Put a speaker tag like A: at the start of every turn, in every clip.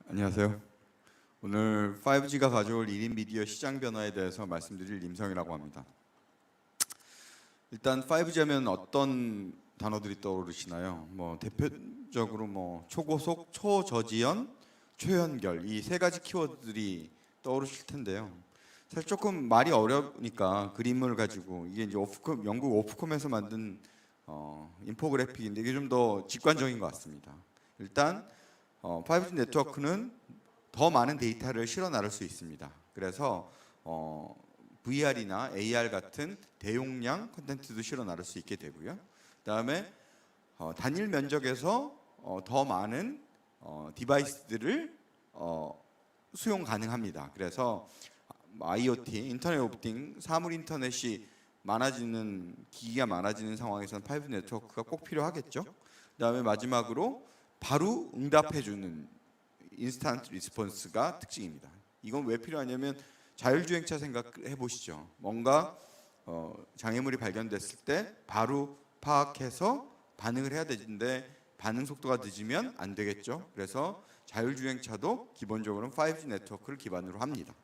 A: 안녕하세요. 오늘 5G가 가져올 1인 미디어 시장 변화에 대해서 말씀드릴 임성이라고 합니다. 일단 5G 하면 어떤 단어들이 떠오르시나요? 대표적으로 초고속, 초저지연, 초연결 이 세 가지 키워드들이 떠오르실 텐데요. 사실 조금 말이 어려우니까 그림을 가지고 이게 이제 영국 오프콤에서 만든 인포그래픽인데 이게 좀 더 직관적인 것 같습니다. 일단 5G 네트워크는 더 많은 데이터를 실어 나를 수 있습니다. 그래서 VR이나 AR 같은 대용량 콘텐츠도 실어 나를 수 있게 되고요. 그다음에 단일 면적에서 더 많은 디바이스들을 수용 가능합니다. 그래서 IoT, 인터넷 오브 띵, 사물 인터넷이 많아지는 기기가 많아지는 상황에서는 5G 네트워크가 꼭 필요하겠죠. 그다음에 마지막으로 바로 응답해주는 인스턴트 리스폰스가 특징입니다. 이건 왜 필요하냐면 자율주행차 생각해 보시죠. 뭔가 장애물이 발견됐을 때 바로 파악해서 반응을 해야 되는데 반응 속도가 늦으면 안 되겠죠. 그래서 자율주행차도 기본적으로는 5G 네트워크를 기반으로 합니다.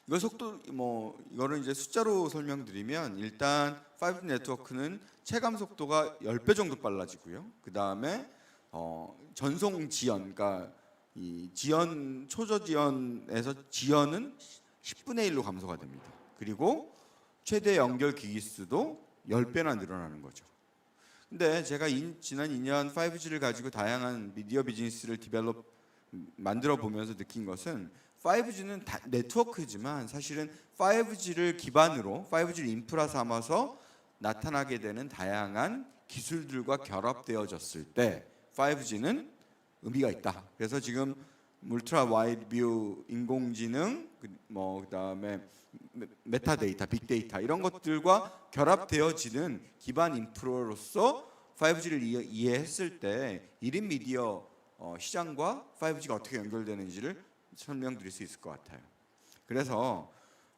A: 이거를 이제 숫자로 설명드리면 일단 5G 네트워크는 체감 속도가 10배 정도 빨라지고요. 그 다음에 전송 지연, 그러니까 이 지연 초저지연에서 지연은 10분의 1로 감소가 됩니다. 그리고 최대 연결 기기 수도 10배나 늘어나는 거죠. 근데 제가 지난 2년 5G를 가지고 다양한 미디어 비즈니스를 만들어 보면서 느낀 것은 5G는 네트워크지만 사실은 5G를 기반으로 5G를 인프라 삼아서 나타나게 되는 다양한 기술들과 결합되어졌을 때 5G는 의미가 있다. 그래서 지금 울트라 와이드 뷰, 인공지능, 그다음에 메타데이터, 빅데이터 이런 것들과 결합되어지는 기반 인프라로서 5G를 이해했을 때 1인 미디어 시장과 5G가 어떻게 연결되는지를 설명드릴 수 있을 것 같아요. 그래서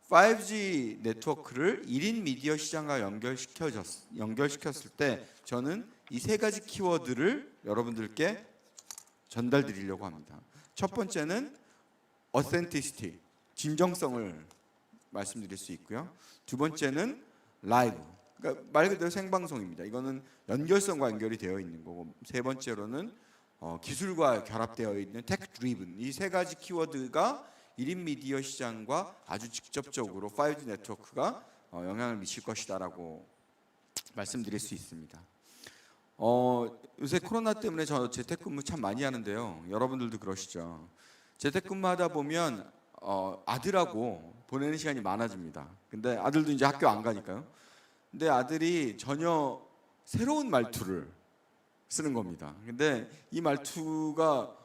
A: 5G 네트워크를 1인 미디어 시장과 연결시켰을 때 저는 이 세 가지 키워드를 여러분들께 전달드리려고 합니다. 첫 번째는 authenticity, 진정성을 말씀드릴 수 있고요. 두 번째는 live, 그러니까 말 그대로 생방송입니다. 이거는 연결성과 연결이 되어 있는 거고, 세 번째로는 기술과 결합되어 있는 tech driven, 이 세 가지 키워드가 1인 미디어 시장과 아주 직접적으로 5G 네트워크가 영향을 미칠 것이다라고 말씀드릴 수 있습니다. 요새 코로나 때문에 저 재택근무 참 많이 하는데요. 여러분들도 그러시죠. 재택근무하다 보면 아들하고 보내는 시간이 많아집니다. 근데 아들도 이제 학교 안 가니까요. 근데 아들이 전혀 새로운 말투를 쓰는 겁니다. 근데 이 말투가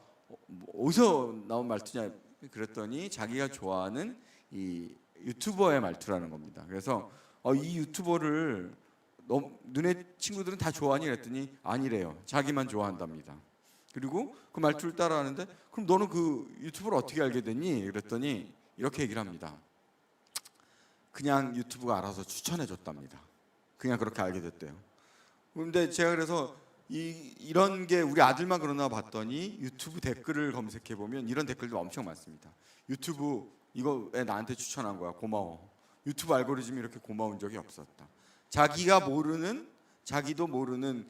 A: 어디서 나온 말투냐 그랬더니 자기가 좋아하는 이 유튜버의 말투라는 겁니다. 그래서 이 유튜버를 너네 친구들은 다 좋아하니 그랬더니 아니래요. 자기만 좋아한답니다. 그리고 그 말투를 따라하는데 그럼 너는 그 유튜브를 어떻게 알게 됐니? 그랬더니 이렇게 얘기를 합니다. 그냥 유튜브가 알아서 추천해 줬답니다. 그냥 그렇게 알게 됐대요. 그런데 제가 그래서 이런 게 우리 아들만 그러나 봤더니 유튜브 댓글을 검색해 보면 이런 댓글도 엄청 많습니다. 유튜브 이거 왜 나한테 추천한 거야? 고마워. 유튜브 알고리즘이 이렇게 고마운 적이 없었다. 자기도 모르는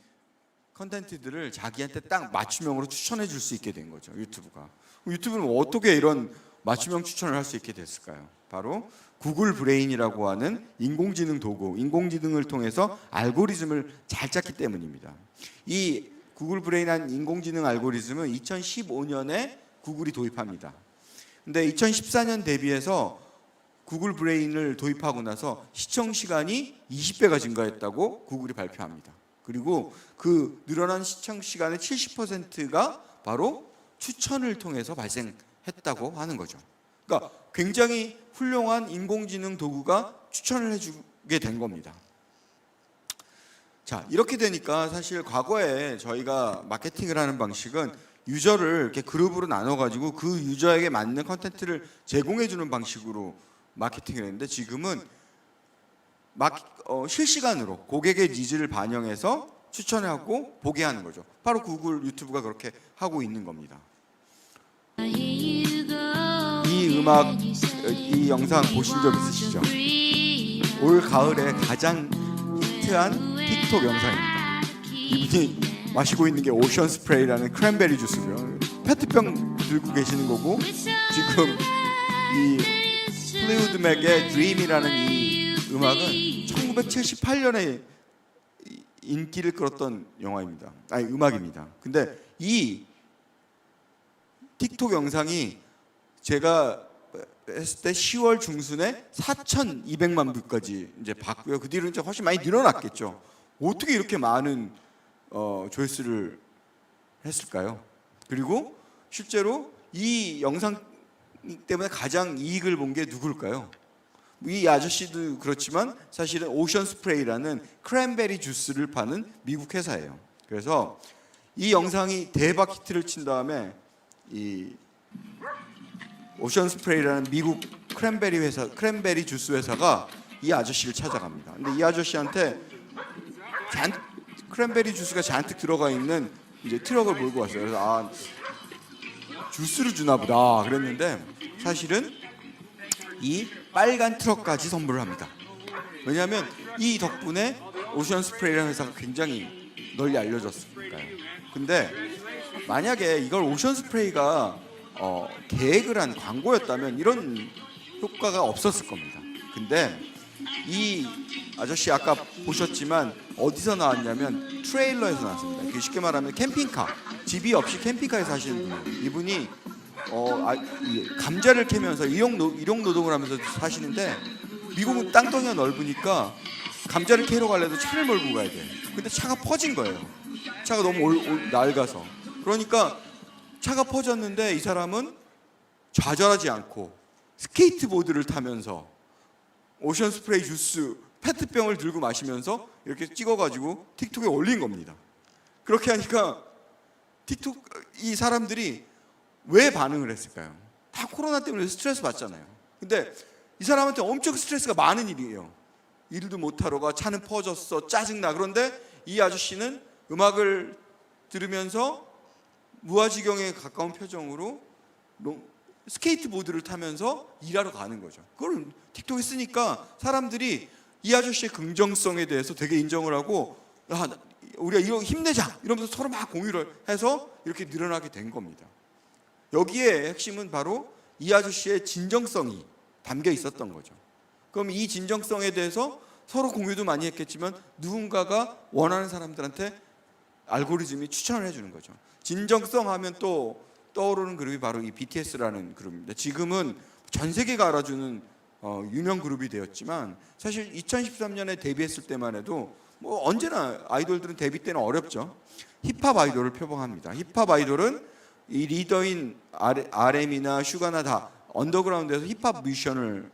A: 컨텐츠들을 자기한테 딱 맞춤형으로 추천해 줄 수 있게 된 거죠. 유튜브는 어떻게 이런 맞춤형 추천을 할 수 있게 됐을까요? 바로 구글 브레인이라고 하는 인공지능 도구, 인공지능을 통해서 알고리즘을 잘 짰기 때문입니다. 이 구글 브레인한 인공지능 알고리즘은 2015년에 구글이 도입합니다. 근데 2014년 대비해서 구글 브레인을 도입하고 나서 시청 시간이 20배가 증가했다고 구글이 발표합니다. 그리고 그 늘어난 시청 시간의 70%가 바로 추천을 통해서 발생했다고 하는 거죠. 그러니까 굉장히 훌륭한 인공지능 도구가 추천을 해주게 된 겁니다. 자, 이렇게 되니까 사실 과거에 저희가 마케팅을 하는 방식은 유저를 이렇게 그룹으로 나눠가지고 그 유저에게 맞는 컨텐츠를 제공해주는 방식으로 마케팅을 했는데 지금은 실시간으로 고객의 니즈를 반영해서 추천하고 보게 하는 거죠. 바로 구글, 유튜브가 그렇게 하고 있는 겁니다. 음악 이 영상 보신 적 있으시죠? 올 가을에 가장 히트한 틱톡 영상입니다. 이분이 마시고 있는 게 오션 스프레이라는 크랜베리 주스고요. 페트병 들고 계시는 거고, 지금 이 플리우드 맥의 드림이라는 이 음악은 1978년에 인기를 끌었던 영화입니다. 아니 음악입니다. 근데 이 틱톡 영상이 제가 했을 때 10월 중순에 4,200만 뷰까지 이제 봤고요. 그 뒤로 이제 훨씬 많이 늘어났겠죠. 어떻게 이렇게 많은 조회수를 했을까요? 그리고 실제로 이 영상 때문에 가장 이익을 본 게 누굴까요? 이 아저씨도 그렇지만 사실은 오션 스프레이라는 크랜베리 주스를 파는 미국 회사예요. 그래서 이 영상이 대박 히트를 친 다음에 이 오션 스프레이라는 미국 크랜베리 주스 회사가 이 아저씨를 찾아갑니다. 근데 이 아저씨한테 크랜베리 주스가 잔뜩 들어가 있는 이제 트럭을 몰고 왔어요. 그래서 주스를 주나 보다 그랬는데 사실은 이 빨간 트럭까지 선물을 합니다. 왜냐하면 이 덕분에 오션 스프레이라는 회사가 굉장히 널리 알려졌으니까요. 근데 만약에 이걸 오션 스프레이가 계획을 한 광고였다면 이런 효과가 없었을 겁니다. 근데 이 아저씨 아까 보셨지만 어디서 나왔냐면 트레일러에서 나왔습니다. 쉽게 말하면 캠핑카, 집이 없이 캠핑카에 사시는 분이에요. 이분이 감자를 캐면서 일용 노동을 하면서 사시는데, 미국은 땅덩이가 넓으니까 감자를 캐러 가려도 차를 몰고 가야 돼. 근데 차가 퍼진 거예요. 차가 너무 낡아서. 그러니까 차가 퍼졌는데 이 사람은 좌절하지 않고 스케이트보드를 타면서 오션 스프레이 주스 페트병을 들고 마시면서 이렇게 찍어가지고 틱톡에 올린 겁니다. 그렇게 하니까 틱톡 이 사람들이 왜 반응을 했을까요? 다 코로나 때문에 스트레스 받잖아요. 근데 이 사람한테 엄청 스트레스가 많은 일이에요. 일도 못하러 가, 차는 퍼졌어, 짜증나. 그런데 이 아저씨는 음악을 들으면서 무아지경에 가까운 표정으로 스케이트보드를 타면서 일하러 가는 거죠. 그걸 틱톡에 쓰니까 사람들이 이 아저씨의 긍정성에 대해서 되게 인정을 하고, 우리가 이거 힘내자 이러면서 서로 막 공유를 해서 이렇게 늘어나게 된 겁니다. 여기에 핵심은 바로 이 아저씨의 진정성이 담겨 있었던 거죠. 그럼 이 진정성에 대해서 서로 공유도 많이 했겠지만 누군가가 원하는 사람들한테 알고리즘이 추천을 해주는 거죠. 진정성 하면 또 떠오르는 그룹이 바로 이 BTS라는 그룹입니다. 지금은 전 세계가 알아주는 유명 그룹이 되었지만, 사실 2013년에 데뷔했을 때만 해도 뭐 언제나 아이돌들은 데뷔 때는 어렵죠. 힙합 아이돌을 표방합니다. 힙합 아이돌은 이 리더인 RM이나 슈가나 다 언더그라운드에서 힙합 뮤지션을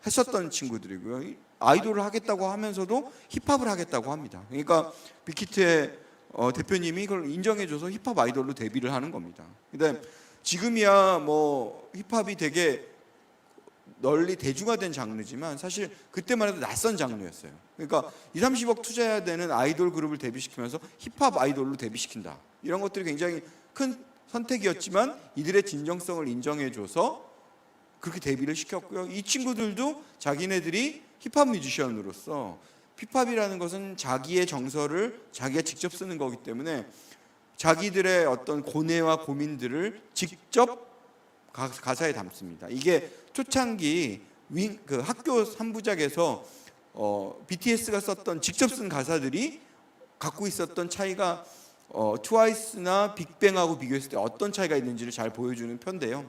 A: 했었던 친구들이고요. 아이돌을 하겠다고 하면서도 힙합을 하겠다고 합니다. 그러니까 빅히트의 대표님이 그걸 인정해줘서 힙합 아이돌로 데뷔를 하는 겁니다. 근데 지금이야 뭐 힙합이 되게 널리 대중화된 장르지만 사실 그때만 해도 낯선 장르였어요. 그러니까 2~30억 투자해야 되는 아이돌 그룹을 데뷔시키면서 힙합 아이돌로 데뷔시킨다. 이런 것들이 굉장히 큰 선택이었지만 이들의 진정성을 인정해줘서 그렇게 데뷔를 시켰고요. 이 친구들도 자기네들이 힙합 뮤지션으로서, 힙합이라는 것은 자기의 정서를 자기가 직접 쓰는 거기 때문에 자기들의 어떤 고뇌와 고민들을 직접 가사에 담습니다. 이게 초창기 그 학교 3부작에서 BTS가 썼던 직접 쓴 가사들이 갖고 있었던 차이가 트와이스나 빅뱅하고 비교했을 때 어떤 차이가 있는지를 잘 보여주는 편인데요.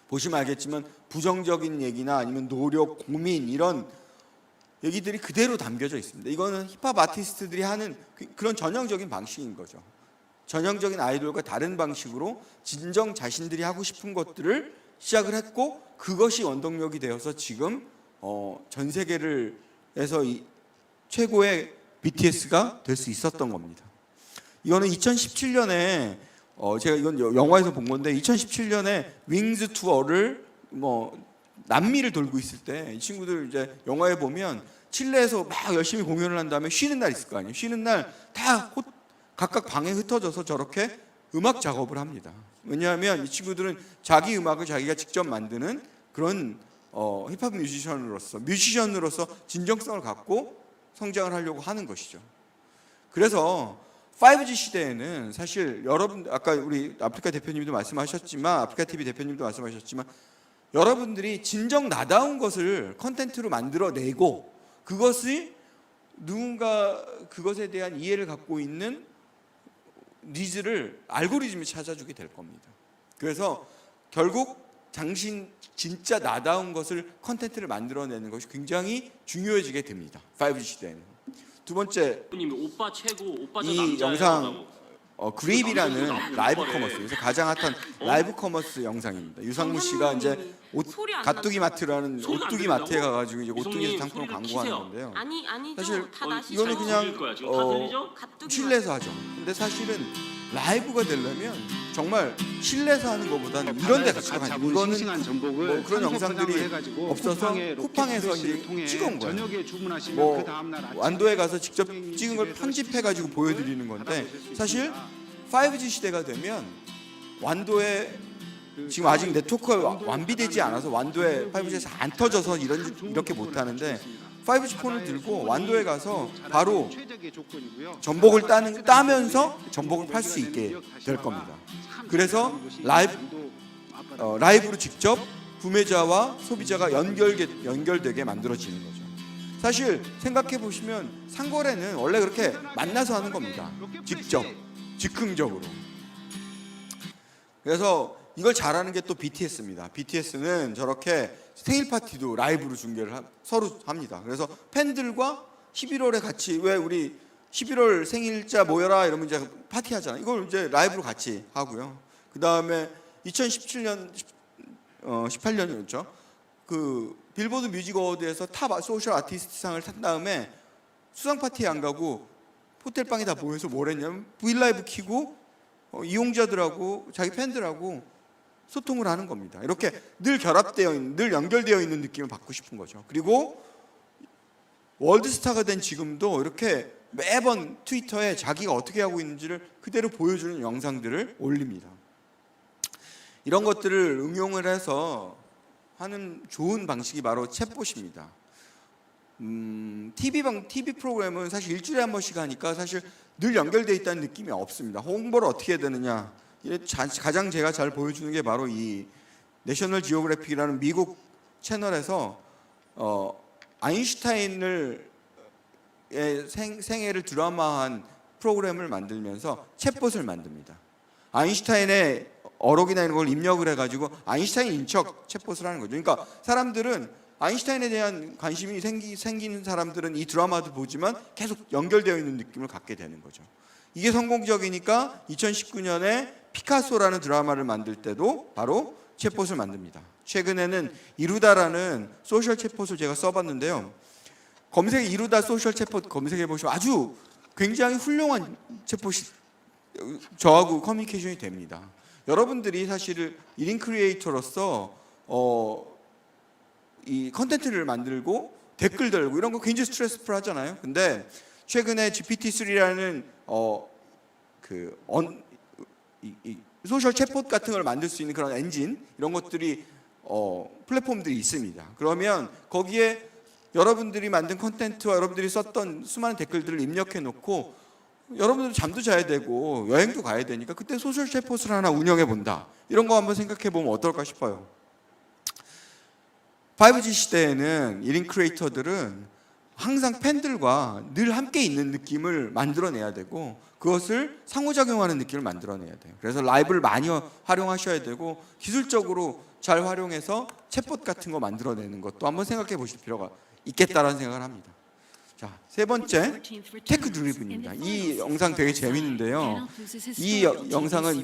A: 보시면 알겠지만 부정적인 얘기나 아니면 노력, 고민 이런 얘기들이 그대로 담겨져 있습니다. 이거는 힙합 아티스트들이 하는 그런 전형적인 방식인 거죠. 전형적인 아이돌과 다른 방식으로 진정 자신들이 하고 싶은 것들을 시작을 했고, 그것이 원동력이 되어서 지금 전 세계를 해서 최고의 BTS가 될 수 있었던 겁니다. 이거는 2017년에 제가 이건 영화에서 본 건데, 2017년에 윙즈 투어를 남미를 돌고 있을 때 이 친구들 이제 영화에 보면 칠레에서 막 열심히 공연을 한 다음에 쉬는 날 있을 거 아니에요. 쉬는 날 다 각각 방에 흩어져서 저렇게 음악 작업을 합니다. 왜냐하면 이 친구들은 자기 음악을 자기가 직접 만드는 그런 힙합 뮤지션으로서 진정성을 갖고 성장을 하려고 하는 것이죠. 그래서 5G 시대에는 사실 여러분, 아까 우리 아프리카 대표님도 말씀하셨지만, 아프리카 TV 대표님도 말씀하셨지만, 여러분들이 진정 나다운 것을 컨텐츠로 만들어내고 그것이 누군가 그것에 대한 이해를 갖고 있는 니즈를 알고리즘이 찾아주게 될 겁니다. 그래서 결국 당신 진짜 나다운 것을 컨텐츠를 만들어내는 것이 굉장히 중요해지게 됩니다. 5G 시대에는. 두 번째,
B: 오빠 최고, 오빠 저
A: 이
B: 남자예요.
A: 영상 그립이라는 라이브 커머스, 그래서 가장 핫한 라이브 커머스 영상입니다. 유상무 씨가 이제 가뚜기 마트라는 오뚜기 마트에 가가지고 이제 오뚜기 상품을 광고하는 건데요.
C: 아니죠.
A: 사실
C: 다 나시죠.
A: 이거는 그냥
B: 지금 다 들리죠?
C: 가뚜기
A: 실내에서 하죠. 근데 사실은 라이브가 되려면 정말 실내에서 하는 것보다는 이런 데 같이 가요. 이거는 뭐 그런 영상들이 없어서 쿠팡에서 이제 찍은 거예요. 뭐 완도에 가서 직접 찍은 걸 편집해가지고 보여드리는 건데, 사실 5G 시대가 되면 완도에 지금 아직 네트워크가 완비되지 않아서 완도에 5G에서 안 터져서 이렇게 못하는데, 5G 폰을 들고 완도에 가서 바로 전복을 따면서 전복을 팔 수 있게 될 겁니다. 그래서 라이브로 직접 구매자와 소비자가 연결되게 만들어지는 거죠. 사실 생각해 보시면 상거래는 원래 그렇게 만나서 하는 겁니다. 직접, 즉흥적으로. 그래서 이걸 잘하는 게 또 BTS입니다. BTS는 저렇게 생일 파티도 라이브로 중계를 서로 합니다. 그래서 팬들과 11월에 같이, 왜 우리 11월 생일자 모여라 이러면 이제 파티 하잖아요. 이걸 이제 라이브로 같이 하고요. 그 다음에 2017년, 18년이었죠. 그 빌보드 뮤직 어워드에서 탑 소셜 아티스트상을 탄 다음에 수상 파티에 안 가고 호텔방에 다 모여서 뭘 했냐면 브이라이브 키고 이용자들하고 자기 팬들하고 소통을 하는 겁니다. 이렇게 늘 결합되어 있는, 늘 연결되어 있는 느낌을 받고 싶은 거죠. 그리고 월드스타가 된 지금도 이렇게 매번 트위터에 자기가 어떻게 하고 있는지를 그대로 보여주는 영상들을 올립니다. 이런 것들을 응용을 해서 하는 좋은 방식이 바로 챗봇입니다. TV 프로그램은 사실 일주일에 한 번씩 하니까 사실 늘 연결되어 있다는 느낌이 없습니다. 홍보를 어떻게 해야 되느냐, 가장 제가 잘 보여주는 게 바로 이 내셔널 지오그래픽이라는 미국 채널에서 아인슈타인을 생애를 드라마한 프로그램을 만들면서 챗봇을 만듭니다. 아인슈타인의 어록이나 이런 걸 입력을 해가지고 아인슈타인인 척 챗봇을 하는 거죠. 그러니까 사람들은 아인슈타인에 대한 관심이 생기는 사람들은 이 드라마도 보지만 계속 연결되어 있는 느낌을 갖게 되는 거죠. 이게 성공적이니까 2019년에 피카소라는 드라마를 만들 때도 바로 챗봇을 만듭니다. 최근에는 이루다라는 소셜 챗봇을 제가 써봤는데요. 이루다 소셜 챗봇 검색해 보시면 아주 굉장히 훌륭한 챗봇이 저하고 커뮤니케이션이 됩니다. 여러분들이 사실 1인 크리에이터로서 이 컨텐츠를 만들고 댓글 달고 이런 거 굉장히 스트레스풀 하잖아요. 근데 최근에 GPT-3라는 소셜 챗봇 같은 걸 만들 수 있는 그런 엔진, 이런 것들이 플랫폼들이 있습니다. 그러면 거기에 여러분들이 만든 컨텐츠와 여러분들이 썼던 수많은 댓글들을 입력해 놓고 여러분들 잠도 자야 되고 여행도 가야 되니까 그때 소셜 챗봇을 하나 운영해 본다, 이런 거 한번 생각해 보면 어떨까 싶어요. 5G 시대에는 1인 크리에이터들은 항상 팬들과 늘 함께 있는 느낌을 만들어내야 되고 그것을 상호작용하는 느낌을 만들어내야 돼요. 그래서 라이브를 많이 활용하셔야 되고 기술적으로 잘 활용해서 챗봇 같은 거 만들어내는 것도 한번 생각해 보실 필요가 있겠다라는 생각을 합니다. 자, 세 번째, 테크 드리븐입니다. 이 영상 되게 재밌는데요. 이 영상은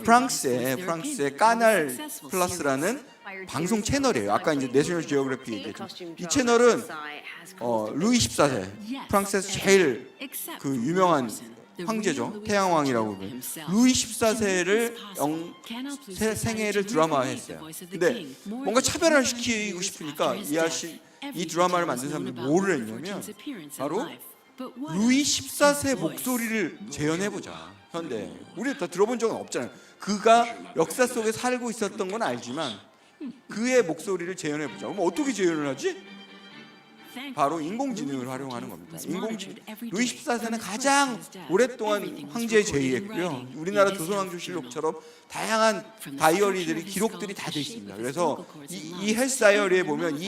A: 프랑스의 까날 플러스라는 방송 채널이에요. 아까 이제 내셔널 지오그래피 얘기했죠. 이 채널은 루이 14세, 프랑스에서 제일 그 유명한 황제죠. 태양왕이라고 부르는 루이 14세를 생애를 드라마화했어요. 근데 뭔가 차별화를 시키고 싶으니까 이 드라마를 만든 사람들이 뭐를 했냐면 바로 루이 14세 목소리를 재현해보자. 현대. 우리 다 들어본 적은 없잖아요. 그가 역사 속에 살고 있었던 건 알지만 그의 목소리를 재현해 보자. 그럼 어떻게 재현을 하지? 바로 인공지능을 활용하는 겁니다. 루이 14세는 가장 오랫동안 황제에 제위했고요. 우리나라 조선왕조실록처럼 다양한 다이어리들이 기록들이 다 돼 있습니다. 그래서 이 헬스 다이어리에 보면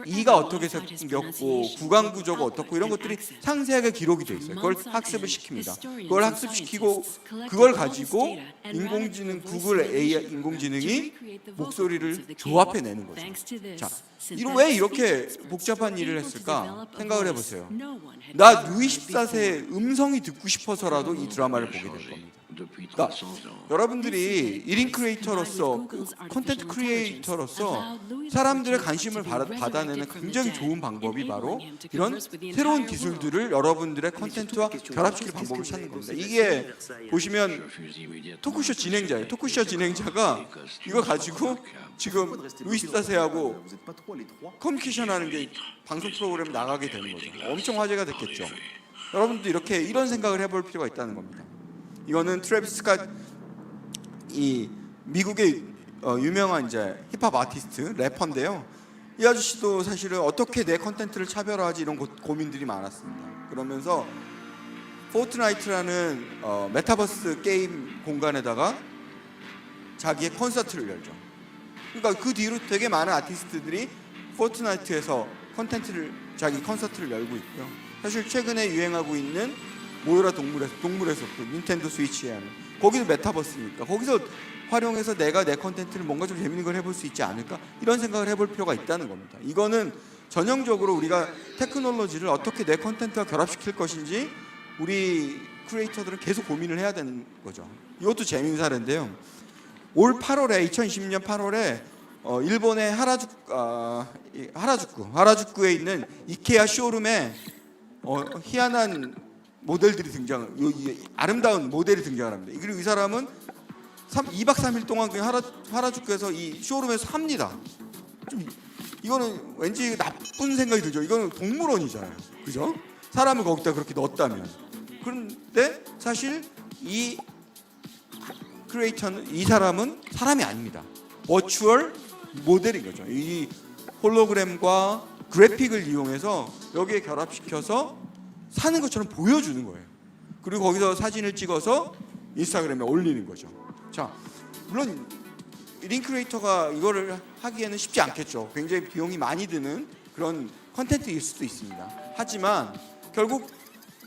A: 이가 어떻게 생겼고 구강 구조가 어떻고 이런 것들이 상세하게 기록이 돼 있어요. 그걸 학습을 시킵니다. 그걸 학습시키고 그걸 가지고 인공지능 구글 AI 인공지능이 목소리를 조합해내는 거죠. 자, 왜 이렇게 복잡한 일을 했을까 생각을 해보세요. 나 루이 14세의 음성이 듣고 싶어서라도 이 드라마를 보게 될 겁니다. 그러니까 여러분들이 1인 크리에이터로서 콘텐츠 크리에이터로서 사람들의 관심을 받아내는 굉장히 좋은 방법이 바로 이런 새로운 기술들을 여러분들의 콘텐츠와 결합시킬 방법을 찾는 겁니다. 이게 보시면 토크쇼 진행자예요. 토크쇼 진행자가 이거 가지고 지금 루이 14세하고 커뮤니케이션하는 게 방송 프로그램에 나가게 되는 거죠. 엄청 화제가 됐겠죠. 여러분도 이런 생각을 해볼 필요가 있다는 겁니다. 이거는 트래비스 스캇, 이 미국의 유명한 이제 힙합 아티스트 래퍼인데요. 이 아저씨도 사실은 어떻게 내 컨텐츠를 차별화하지 이런 고민들이 많았습니다. 그러면서 포트나이트라는 메타버스 게임 공간에다가 자기의 콘서트를 열죠. 그러니까 그 뒤로 되게 많은 아티스트들이 포트나이트에서 자기 콘서트를 열고 있고요. 사실 최근에 유행하고 있는 모여라 동물의 숲, 닌텐도 스위치에 하는 거기도 메타버스니까 거기서 활용해서 내가 내 컨텐츠를 뭔가 좀 재밌는 걸 해볼 수 있지 않을까 이런 생각을 해볼 필요가 있다는 겁니다. 이거는 전형적으로 우리가 테크놀로지를 어떻게 내 컨텐츠와 결합시킬 것인지 우리 크리에이터들은 계속 고민을 해야 되는 거죠. 이것도 재미있는 사례인데요. 올 8월에 2020년 8월에 일본의 하라주쿠에 있는 이케아 쇼룸에 희한한 모델들이 아름다운 모델이 등장을 합니다. 그리고 이 사람은 2박 3일 동안 그냥 하라주쿠에서 이 쇼룸에서 삽니다. 이거는 왠지 나쁜 생각이 들죠. 이거는 동물원이잖아요. 그죠? 사람을 거기다 그렇게 넣었다면. 그런데 사실 이 크리에이터는 이 사람은 사람이 아닙니다. 버추얼 모델인 거죠. 이 홀로그램과 그래픽을 이용해서 여기에 결합시켜서 사는 것처럼 보여주는 거예요. 그리고 거기서 사진을 찍어서 인스타그램에 올리는 거죠. 자, 물론 1인 크리에이터가 이거를 하기에는 쉽지 않겠죠. 굉장히 비용이 많이 드는 그런 컨텐츠일 수도 있습니다. 하지만 결국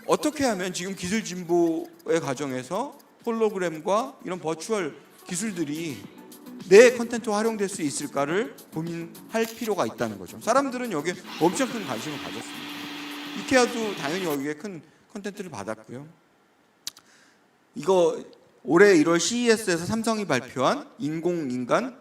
A: 어떻게 하면 지금 기술 진보의 과정에서 홀로그램과 이런 버추얼 기술들이 내 컨텐츠와 활용될 수 있을까를 고민할 필요가 있다는 거죠. 사람들은 여기에 엄청 큰 관심을 가졌습니다. 이케아도 당연히 여기에 큰 컨텐츠를 받았고요. 이거 올해 1월 CES에서 삼성이 발표한 인공인간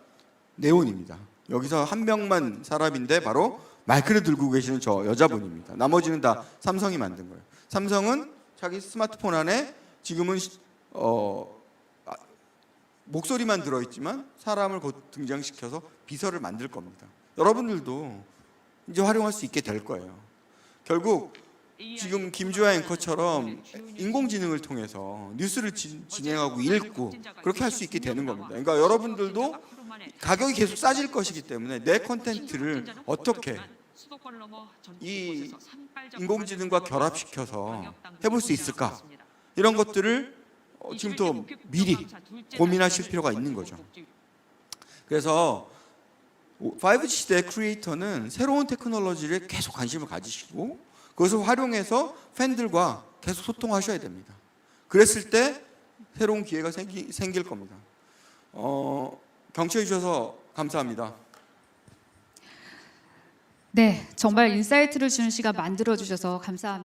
A: 네온입니다. 여기서 한 명만 사람인데 바로 마이크를 들고 계시는 저 여자분입니다. 나머지는 다 삼성이 만든 거예요. 삼성은 자기 스마트폰 안에 지금은 목소리만 들어있지만 사람을 곧 등장시켜서 비서를 만들 겁니다. 여러분들도 이제 활용할 수 있게 될 거예요. 결국 지금 김주아 앵커처럼 인공지능을 통해서 뉴스를 진행하고 읽고 그렇게 할 수 있게 되는 겁니다. 그러니까 여러분들도 가격이 계속 싸질 것이기 때문에 내 콘텐츠를 어떻게 이 인공지능과 결합시켜서 해볼 수 있을까? 이런 것들을 지금부터 미리 고민하실 필요가 있는 거죠. 그래서 5G 시대의 크리에이터는 새로운 테크놀로지를 계속 관심을 가지시고 그것을 활용해서 팬들과 계속 소통하셔야 됩니다. 그랬을 때 새로운 기회가 생길 겁니다. 경청해 주셔서 감사합니다.
C: 네, 정말 인사이트를 주는 시간 만들어 주셔서 감사합니다.